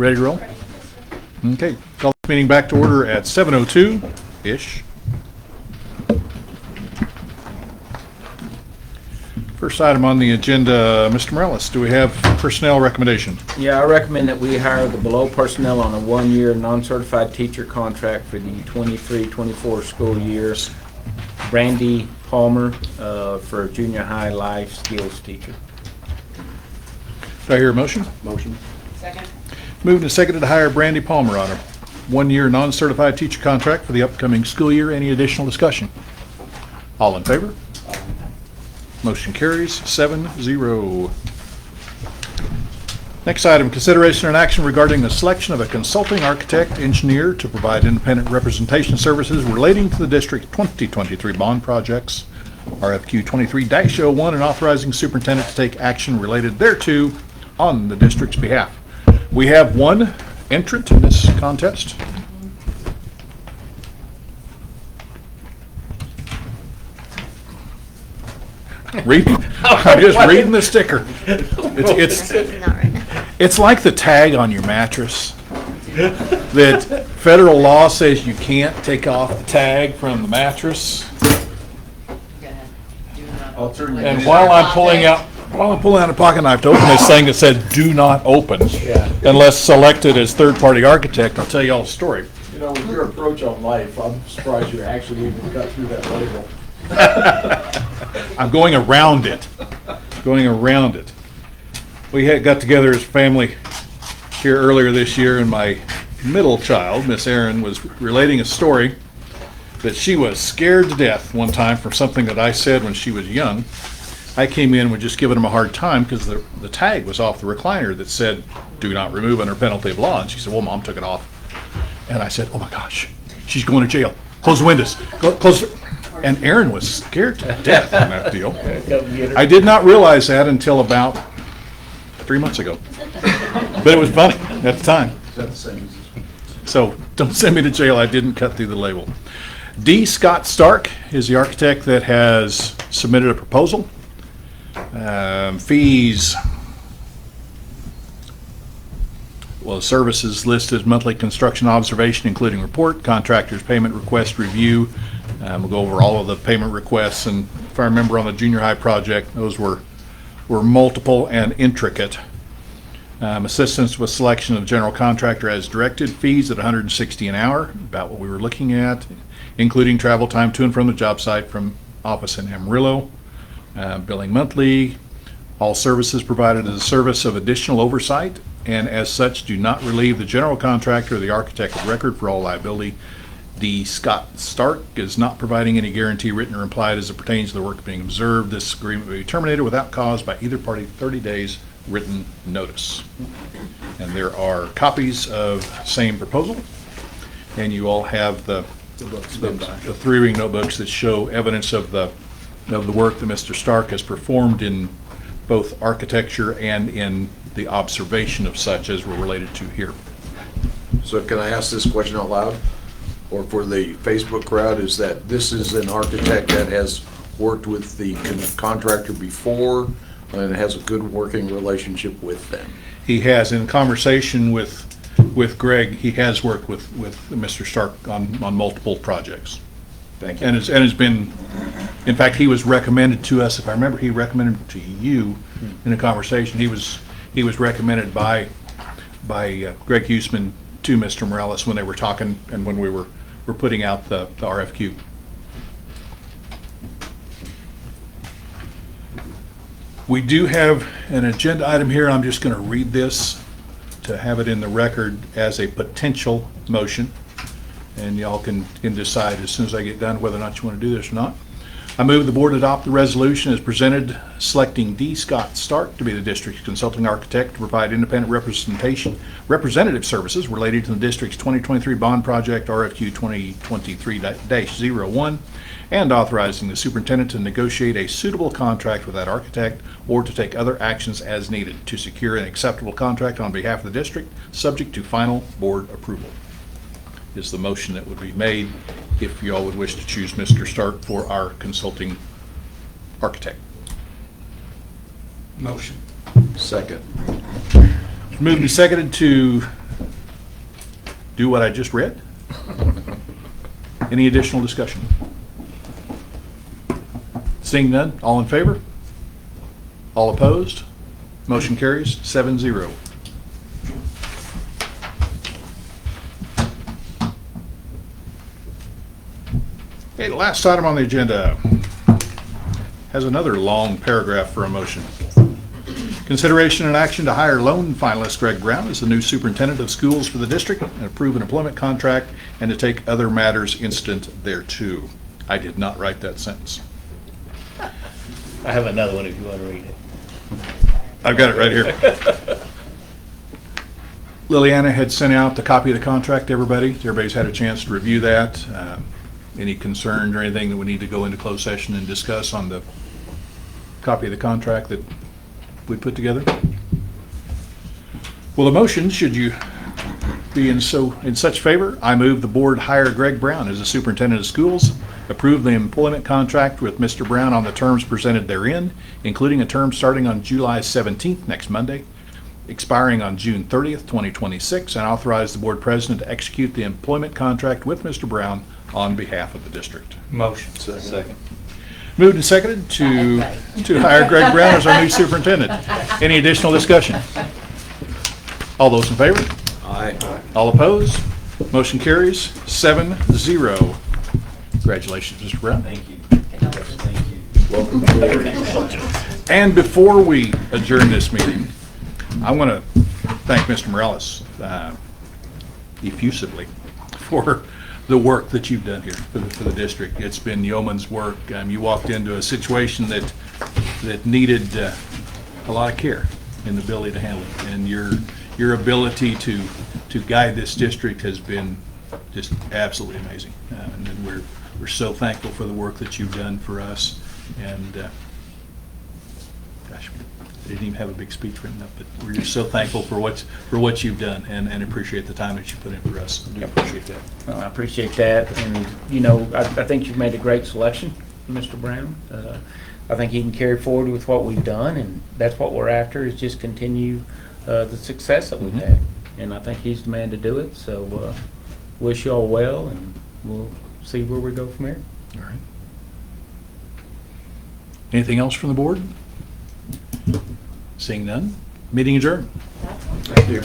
Ready to roll? Okay, call this meeting back to order at 7:02-ish. First item on the agenda, Mr. Morales, do we have personnel recommendation? Yeah, I recommend that we hire the below personnel on a one-year non-certified teacher contract for the 23-24 school year. Brandy Palmer for junior high life skills teacher. Do I hear a motion? Motion. Second. Moved and seconded to hire Brandy Palmer on a one-year non-certified teacher contract for the upcoming school year. Any additional discussion? All in favor? Motion carries 7-0. Next item, consideration and action regarding the selection of a consulting architect engineer to provide independent representation services relating to the District 2023 bond projects, RFQ 23-01, and authorizing superintendent to take action related thereto on the district's behalf. We have one entrant in this contest. I'm just reading the sticker. It's like the tag on your mattress that federal law says you can't take off the tag from the mattress. And while I'm pulling out a pocket knife to open this thing that said "Do not open," unless selected as third-party architect, I'll tell you all the story. You know, with your approach on life, I'm surprised you actually even got through that label. I'm going around it. We had got together as a family here earlier this year, and my middle child, Miss Erin, was relating a story that she was scared to death one time for something that I said when she was young. I came in and was just giving him a hard time because the tag was off the recliner that said, "Do not remove under penalty of law." And she said, "Well, Mom took it off." And I said, "Oh my gosh, she's going to jail. Close the windows. Close the..." And Erin was scared to death on that deal. I did not realize that until about 3 months ago. But it was funny at the time. Is that the same as this one? So don't send me to jail. I didn't cut through the label. D. Scott Stark is the architect that has submitted a proposal. Fees. Well, the services listed: monthly construction observation, including report, contractor's payment request review. We'll go over all of the payment requests, and if I remember on the junior high project, those were multiple and intricate. Assistance with selection of general contractor as directed. Fees at $160 an hour, about what we were looking at, including travel time to and from the job site from office in Amarillo. Billing monthly. All services provided as a service of additional oversight, and as such do not relieve the general contractor or the architect of record for all liability. D. Scott Stark is not providing any guarantee, written or implied, as it pertains to the work being observed. This agreement will be terminated without cause by either party 30 days written notice. And there are copies of same proposal, and you all have the 3-ring notebooks that show evidence of the work that Mr. Stark has performed in both architecture and in the observation of such as we're related to here. So can I ask this question out loud? Or for the Facebook crowd, is that this is an architect that has worked with the contractor before and has a good working relationship with them? He has, in conversation with Greg, he has worked with Mr. Stark on multiple projects. Thank you. And has been, in fact, he was recommended to us, if I remember, he recommended to you in a conversation. He was recommended by Greg Huseman to Mr. Morales when they were talking and when we were putting out the RFQ. We do have an agenda item here. I'm just going to read this to have it in the record as a potential motion, and y'all can decide as soon as I get done whether or not you want to do this or not. I move the board adopt the resolution as presented, selecting D. Scott Stark to be the district's consulting architect to provide independent representative services related to the district's 2023 bond project, RFQ 2023-01, and authorizing the superintendent to negotiate a suitable contract with that architect or to take other actions as needed to secure an acceptable contract on behalf of the district, subject to final board approval. Is the motion that would be made if you all would wish to choose Mr. Stark for our consulting architect. Motion. Second. Moved and seconded to do what I just read? Any additional discussion? Seeing none, all in favor? All opposed? Motion carries 7-0. Okay, the last item on the agenda has another long paragraph for a motion. Consideration and action to hire loan finalist Greg Brown as the new superintendent of schools for the district and approve an employment contract and to take other matters incident thereto. I did not write that sentence. I have another one if you want to read it. I've got it right here. Liliana had sent out the copy of the contract to everybody. Everybody's had a chance to review that. Any concerns or anything that we need to go into closed session and discuss on the copy of the contract that we put together? Well, the motion, should you be in such favor, I move the board hire Greg Brown as the superintendent of schools, approve the employment contract with Mr. Brown on the terms presented therein, including a term starting on July 17th, next Monday, expiring on June 30th, 2026, and authorize the board president to execute the employment contract with Mr. Brown on behalf of the district. Motion. Second. Moved and seconded to hire Greg Brown as our new superintendent. Any additional discussion? All those in favor? Aye. All opposed? Motion carries 7-0. Congratulations, Mr. Brown. Thank you. Thank you. Welcome aboard. And before we adjourn this meeting, I want to thank Mr. Morales effusively for the work that you've done here for the district. It's been yeoman's work. You walked into a situation that needed a lot of care and the ability to handle it. And your ability to guide this district has been just absolutely amazing. And we're so thankful for the work that you've done for us. And gosh, I didn't even have a big speech written up, but we're just so thankful for what you've done and appreciate the time that you put in for us. I do appreciate that. I appreciate that, and, you know, I think you've made a great selection, Mr. Brown. I think he can carry forward with what we've done, and that's what we're after, is just continue the success that we've had. And I think he's the man to do it, so wish you all well, and we'll see where we go from here. All right. Anything else from the board? Seeing none, meeting adjourned. Thank you.